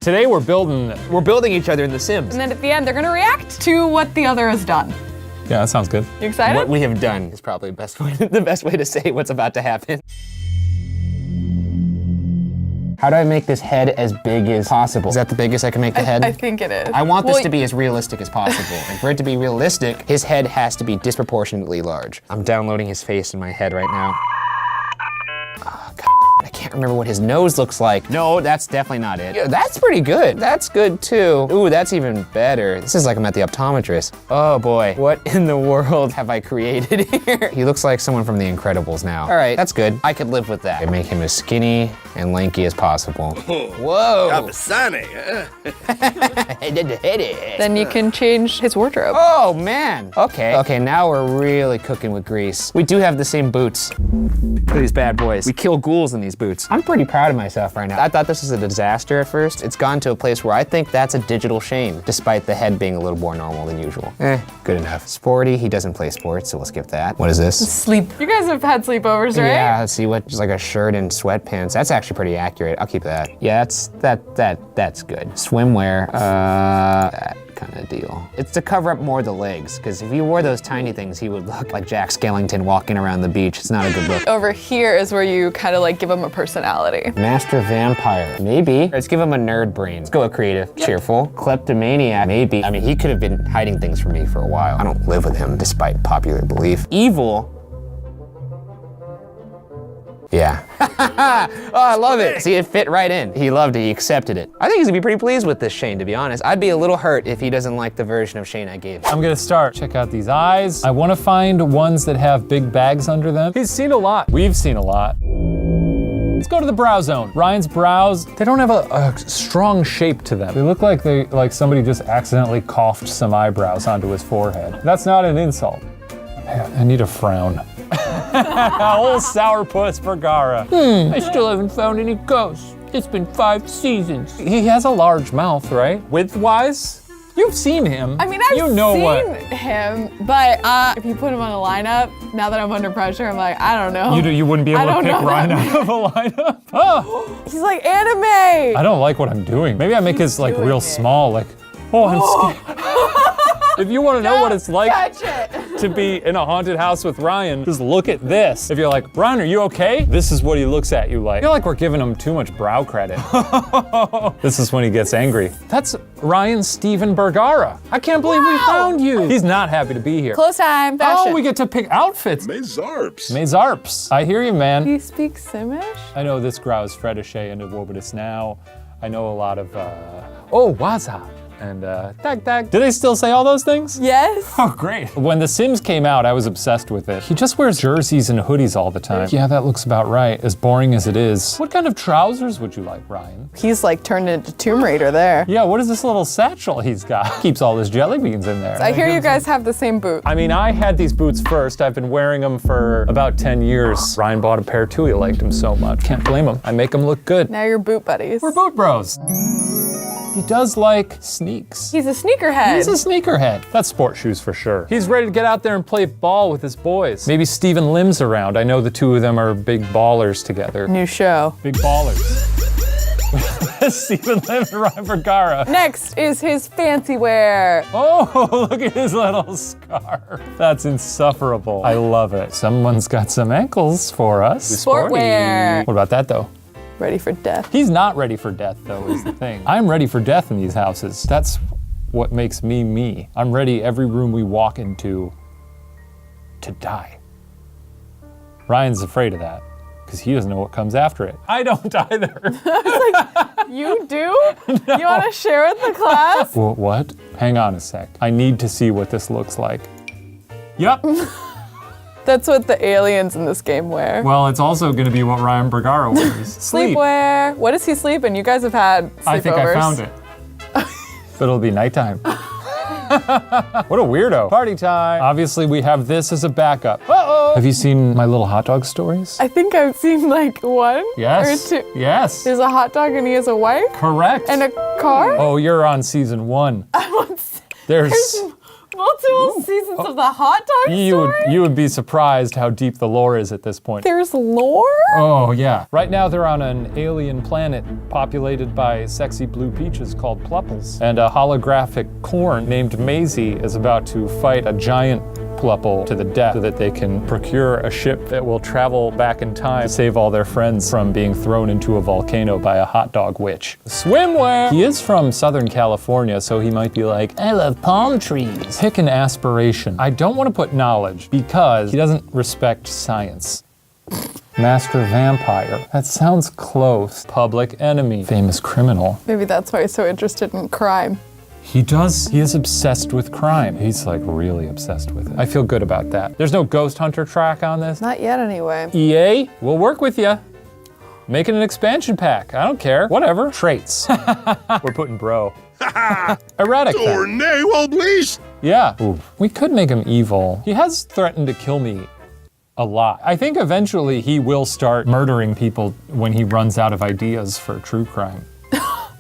Today we're building each other in The Sims. And then at the end, they're gonna react to what the other has done. Yeah, that sounds good. You excited? What we have done is probably the best way to say what's about to happen. How do I make this head as big as possible? Is that the biggest I can make the head? I think it is. I want this to be as realistic as possible. And for it to be realistic, his head has to be disproportionately large. I'm downloading his face in my head right now. Oh, God. I can't remember what his nose looks like. No, that's definitely not it. Yeah, that's pretty good. That's good too. Ooh, that's even better. This is like I'm at the optometrist. Oh boy, what in the world have I created here? He looks like someone from The Incredibles now. All right, that's good. I could live with that. I make him as skinny and lanky as possible. Whoa. Then you can change his wardrobe. Oh man, okay. Okay, now we're really cooking with grease. We do have the same boots. Look at these bad boys. We kill ghouls in these boots. I'm pretty proud of myself right now. I thought this was a disaster at first. It's gone to a place where I think that's a digital Shane, despite the head being a little more normal than usual. Good enough. Sporty, he doesn't play sports, so we'll skip that. What is this? Sleep. You guys have had sleepovers, right? Yeah, let's see what, just like a shirt and sweatpants. That's actually pretty accurate. I'll keep that. Yeah, that's good. Swimwear, that kind of deal. It's to cover up more the legs, because if he wore those tiny things, he would look like Jack Skellington walking around the beach. It's not a good look. Over here is where you kind of like give him a personality. Master Vampire, maybe. Let's give him a nerd brain. Let's go with creative. Cheerful. Kleptomaniac, maybe. I mean, he could have been hiding things from me for a while. I don't live with him, despite popular belief. Evil. Yeah. Oh, I love it. See, it fit right in. He loved it, he accepted it. I think he's gonna be pretty pleased with this Shane, to be honest. I'd be a little hurt if he doesn't like the version of Shane I gave him. I'm gonna start. Check out these eyes. I wanna find ones that have big bags under them. He's seen a lot. We've seen a lot. Let's go to the brow zone. Ryan's brows, they don't have a strong shape to them. They look like somebody just accidentally coughed some eyebrows onto his forehead. That's not an insult. I need a frown. Old sourpuss Vergara. I still haven't found any ghosts. It's been 5 seasons. He has a large mouth, right? Width-wise? You've seen him. I mean, I've seen him, but if you put him on a lineup, now that I'm under pressure, I'm like, I don't know. You wouldn't be able to pick Ryan out of a lineup? Oh. He's like anime. I don't like what I'm doing. Maybe I make his like real small, like, oh, I'm scared. If you want to know what it's like to be in a haunted house with Ryan, just look at this. If you're like, Ryan, are you okay? This is what he looks at you like. I feel like we're giving him too much brow credit. This is when he gets angry. That's Ryan Steven Bergara. I can't believe we found you. He's not happy to be here. Close time, fashion. Oh, we get to pick outfits. Mezarps. I hear you, man. Do you speak Simish? I know this grows Fredishay and Wobidus now. I know a lot of, Waza. And tag. Do they still say all those things? Yes. Oh, great. When The Sims came out, I was obsessed with it. He just wears jerseys and hoodies all the time. Yeah, that looks about right, as boring as it is. What kind of trousers would you like, Ryan? He's like turned into Tomb Raider there. Yeah, what is this little satchel he's got? Keeps all his jelly beans in there. I hear you guys have the same boot. I mean, I had these boots first. I've been wearing them for about 10 years. Ryan bought a pair too, he liked them so much. Can't blame him. I make them look good. Now you're boot buddies. We're boot bros. He does like sneaks. He's a sneakerhead. He's a sneakerhead. That's sport shoes for sure. He's ready to get out there and play ball with his boys. Maybe Stephen Lim's around. I know the two of them are big ballers together. New show. Big ballers. Stephen Lim and Ryan Vergara. Next is his fancy wear. Oh, look at his little scarf. That's insufferable. I love it. Someone's got some ankles for us. Sportwear. What about that though? Ready for death. He's not ready for death, though, is the thing. I'm ready for death in these houses. That's what makes me me. I'm ready every room we walk into to die. Ryan's afraid of that because he doesn't know what comes after it. I don't either. Like, you do? No. You want to share with the class? Well, what? Hang on a sec. I need to see what this looks like. Yep. That's what the aliens in this game wear. Well, it's also going to be what Ryan Bergara wears. Sleepwear. What does he sleep in? You guys have had sleepovers. I think I found it. But it'll be nighttime. What a weirdo. Party time. Obviously, we have this as a backup. Uh-oh. Have you seen my little hot dog stories? I think I've seen like one Yes. or two. Yes. There's a hot dog and he has a wife? Correct. And a car? Oh, you're on season 1. I'm on There's Multiple seasons of the hot dog story? You would be surprised how deep the lore is at this point. There's lore? Oh, yeah. Right now they're on an alien planet populated by sexy blue peaches called Plupples. And a holographic corn named Maisie is about to fight a giant Plupple to the death so that they can procure a ship that will travel back in time to save all their friends from being thrown into a volcano by a hot dog witch. Swimwear! He is from Southern California, so he might be like, I love palm trees. Pick an aspiration. I don't want to put knowledge because he doesn't respect science. Master vampire. That sounds close. Public enemy. Famous criminal. Maybe that's why he's so interested in crime. He is obsessed with crime. He's like really obsessed with it. I feel good about that. There's no ghost hunter track on this. Not yet, anyway. EA, we'll work with you. Making an expansion pack. I don't care. Whatever. Traits. We're putting bro. Erratic. Tornado, please. Yeah. Ooh. We could make him evil. He has threatened to kill me a lot. I think eventually he will start murdering people when he runs out of ideas for true crime.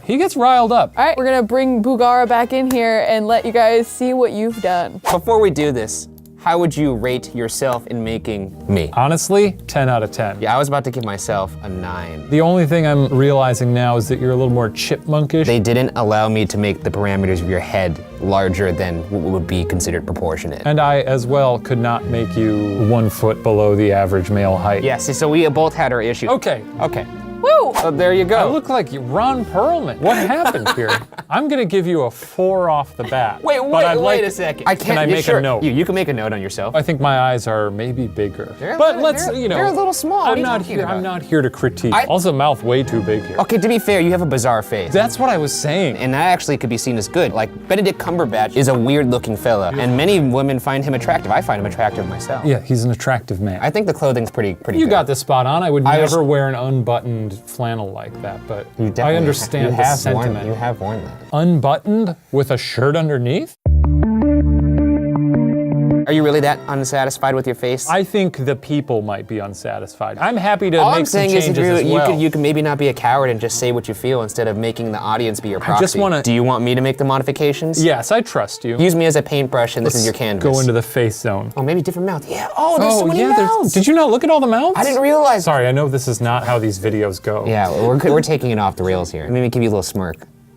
He gets riled up. All right, we're gonna bring Bugara back in here and let you guys see what you've done. Before we do this, how would you rate yourself in making me? Honestly, 10 out of 10. Yeah, I was about to give myself a 9. The only thing I'm realizing now is that you're a little more chipmunkish. They didn't allow me to make the parameters of your head larger than what would be considered proportionate. And I, as well, could not make you 1 foot below the average male height. Yes, so we both had our issues. Okay. Okay. Woo! So there you go. I look like Ron Perlman. What happened here? I'm gonna give you a 4 off the bat. Wait a second. Can I make a note? You can make a note on yourself. I think my eyes are maybe bigger. They're a little small. What are I'm you not talking here. about? I'm not here to critique. I- Also, mouth way too big here. Okay, to be fair, you have a bizarre face. That's what I was saying. And that actually could be seen as good. Like, Benedict Cumberbatch is a weird-looking fella, and many women find him attractive. I find him attractive myself. Yeah, he's an attractive man. I think the clothing's pretty You good. got this spot on. I would I never was- wear an unbuttoned flannel like that, but You I definitely understand the sentiment. You have worn that. Unbuttoned with a shirt underneath? Are you really that unsatisfied with your face? I think the people might be unsatisfied. I'm happy to All make I'm some saying changes is as well. you can maybe not be a coward and just say what you feel instead of making the audience be your proxy. just wanna- Do you want me to make the modifications? Yes, I trust you. Use me as a paintbrush and this is your canvas. Go into the face zone. Oh, maybe different mouth. Yeah. Oh, there's so many mouths. Did you not look at all the mouths? I didn't realize. Sorry, I know this is not how these videos go. Yeah, we're taking it off the rails here. Maybe give you a little smirk.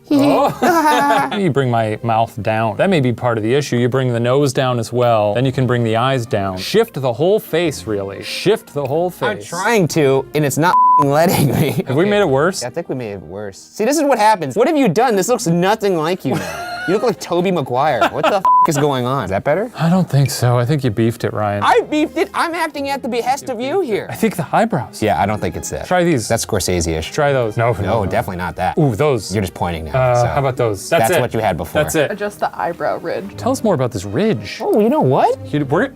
You bring my mouth down. That may be part of the issue. You bring the nose down as well. Then you can bring the eyes down. Shift the whole face, really. Shift the whole face. I'm trying to, and it's not letting me. Have we made it worse? I think we made it worse. See, this is what happens. What have you done? This looks nothing like you now. You look like Tobey Maguire. What the is going on? Is that better? I don't think so. I think you beefed it, Ryan. I beefed it. I'm acting at the behest of you here. I think the eyebrows. Yeah, I don't think it's that. Try these. That's Scorsese-ish. Try those. No, No, definitely not that. Ooh, those. You're just pointing now. so. How about those? That's it. what you had before. That's it. Adjust the eyebrow ridge. Tell us more about this ridge. Oh, you know what?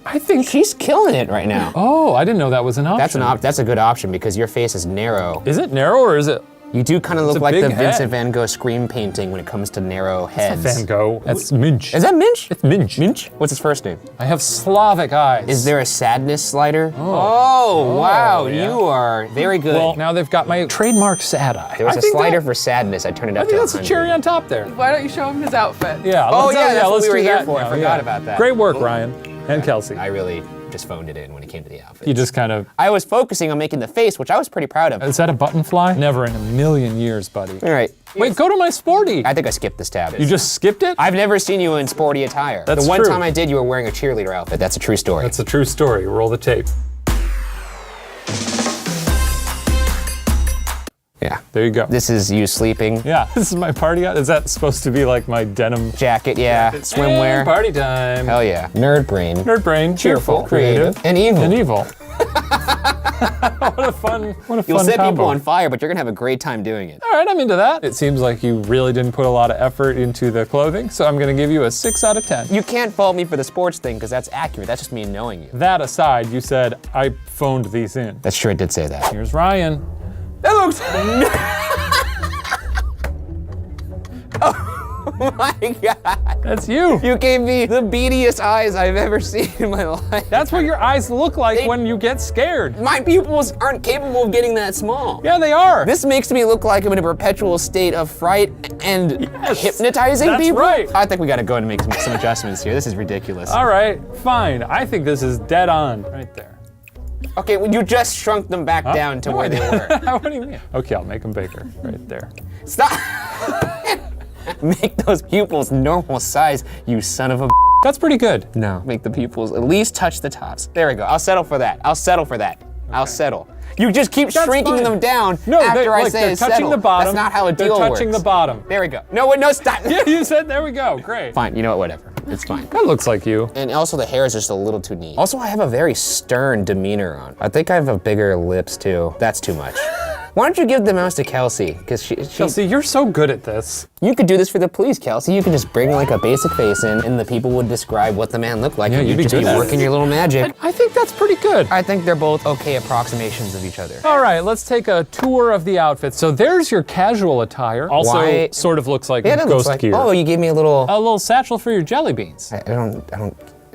I think. She's killing it right now. Oh, I didn't know that was an option. That's a good option because your face is narrow. Is it narrow or is it? You do kind of look a like big the head. Vincent van Gogh scream painting when it comes to narrow heads. Van Gogh. That's Minch. Is that Minch? It's Minch. Minch? What's his first name? I have Slavic eyes. Is there a sadness slider? Oh, wow, yeah. you are very good. Well, now they've got my trademark sad eye. there was a slider for sadness. I turned it I up think to that's a 100. cherry on top there. Why don't you show him his outfit? Yeah. Oh, let's- yeah, that's what let's we were do here that for. I now, forgot about that. Great work, Ryan and Kelsey. I really just phoned it in when it came to the outfit. You just kind of. I was focusing on making the face, which I was pretty proud of. Is that a button fly? Never in a million years, buddy. All right. Wait, go to my sporty. I think I skipped this tab. You just skipped it? I've never seen you in sporty attire. That's the one true. time I did, you were wearing a cheerleader outfit. That's a true story. That's a true story. Roll the tape. yeah. There you go. This is you sleeping. Yeah, this is my party out. Is that supposed to be like my denim Jacket, yeah. Swimwear. And party time. Hell yeah. Nerd brain. Nerd brain, cheerful, creative, and evil. and evil. What a fun You'll set combo. people on fire, but you're gonna have a great time doing it. All right, I'm into that. It seems like you really didn't put a lot of effort into the clothing, so I'm gonna give you a 6 out of 10. You can't fault me for the sports thing, because that's accurate. That's just me knowing you. That aside, you said I phoned these in. That's true, I did say that. Here's Ryan. That looks. Oh my God. That's you. You gave me the beadiest eyes I've ever seen in my life. That's what your eyes look like when you get scared. My pupils aren't capable of getting that small. Yeah, they are. This makes me look like I'm in a perpetual state of fright and hypnotizing that's people. right. I think we gotta go and make some adjustments here. This is ridiculous. All right, fine. I think this is dead on right there. Okay, well, you just shrunk them back down to No, where I they didn't. were. What do you mean? Okay, I'll make them bigger right there. Stop. Make those pupils normal size, you son of a. That's pretty good. No. Make the pupils at least touch the tops. There we go. I'll settle for that. I'll settle for that. Okay. I'll settle. You just keep shrinking fine. them down No, after I say they're touching settle. the bottom. That's not how a deal They're works. touching the bottom. There we go. No, stop. Yeah, you said, there we go, great. Fine, you know what, whatever. It's fine. That looks like you. And also the hair is just a little too neat. Also, I have a very stern demeanor on. I think I have a bigger lips too. That's too much. Why don't you give the mouse to Kelsey? Because she Kelsey, you're so good at this. You could do this for the police, Kelsey. You could just bring like a basic face in and the people would describe what the man looked like. Yeah, and you'd you'd be just good be at it. working your little magic. I think that's pretty good. I think they're both okay approximations of each other. All right, let's take a tour of the outfit. So there's your casual attire. Also, Why- sort of looks like Yeah, that ghost looks like, gear. oh, you gave me a little satchel for your jelly beans. I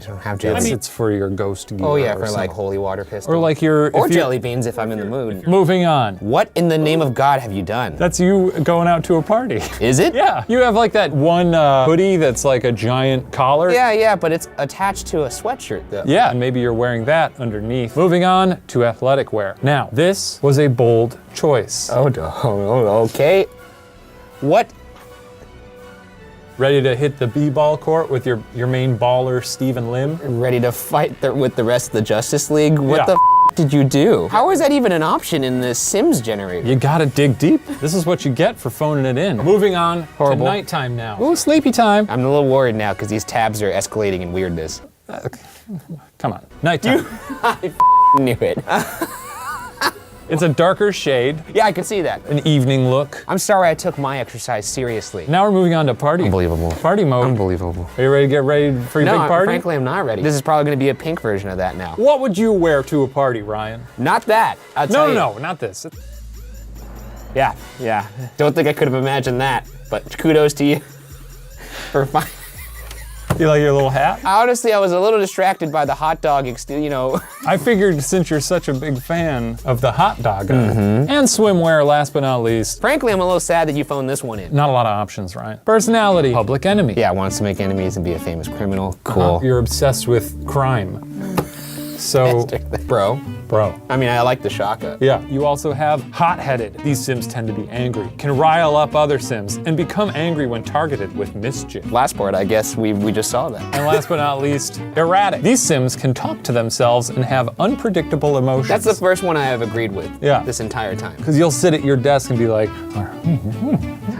don't have I jelly. mean, it's for your ghost gear. Oh yeah, or for like something. holy water pistol. Or like your or if you- jelly beans if I'm in the mood. Moving on. What in the name of God have you done? That's you going out to a party. Is it? Yeah. You have like that one hoodie that's like a giant collar. Yeah, but it's attached to a sweatshirt though. Yeah, and maybe you're wearing that underneath. Moving on to athletic wear. Now, this was a bold choice. Oh, okay. What? Ready to hit the b-ball court with your main baller, Stephen Lim? Ready to fight with the rest of the Justice League? What Yeah. the did you do? How is that even an option in the Sims generator? You gotta dig deep. This is what you get for phoning it in. Moving on Horrible. to nighttime now. Ooh, sleepy time. I'm a little worried now because these tabs are escalating in weirdness. Come on, nighttime. I knew it. It's a darker shade, Yeah, I can see that. an evening look. I'm sorry I took my exercise seriously. Now we're moving on to party. Unbelievable. Party mode. Unbelievable. Are you ready to get ready for your No, big party? frankly, I'm not ready. This is probably going to be a pink version of that now. What would you wear to a party, Ryan? Not that. I'll tell you. No, not this. Yeah. Don't think I could have imagined that, but kudos to you for finding. You like your little hat? Honestly, I was a little distracted by the hot dog, I figured since you're such a big fan of the hot dog and swimwear, last but not least, Frankly, I'm a little sad that you phoned this one in. not a lot of options, Ryan. Personality, public enemy. Yeah, wants to make enemies and be a famous criminal. Cool. You're obsessed with crime. So, Bro. bro. I mean, I like the shaka. Yeah, you also have hot-headed. These Sims tend to be angry, can rile up other Sims, and become angry when targeted with mischief. Last part, I guess we just saw that. And last but not least, erratic. These Sims can talk to themselves and have unpredictable emotions. That's the first one I have agreed with. Yeah. This entire time. Because you'll sit at your desk and be like,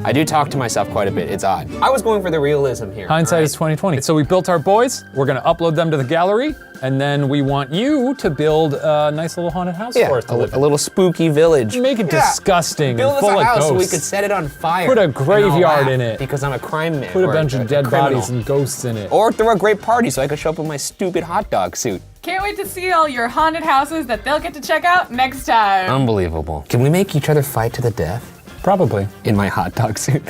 I do talk to myself quite a bit. It's odd. I was going for the realism here. hindsight all is 2020. So we built our boys. We're gonna upload them to the gallery, and then we want you to build a nice little haunted house Yeah, for us to live a little spooky village. in. Make it Yeah. disgusting Build and us full a of house ghosts. so we could set it on fire. Put a and I'll graveyard laugh in it. Because I'm a crime man. Put a or bunch of dead criminal. bodies and ghosts in it. Or throw a great party so I could show up in my stupid hot dog suit. Can't wait to see all your haunted houses that they'll get to check out next time. Unbelievable. Can we make each other fight to the death? Probably. In my hot dog suit.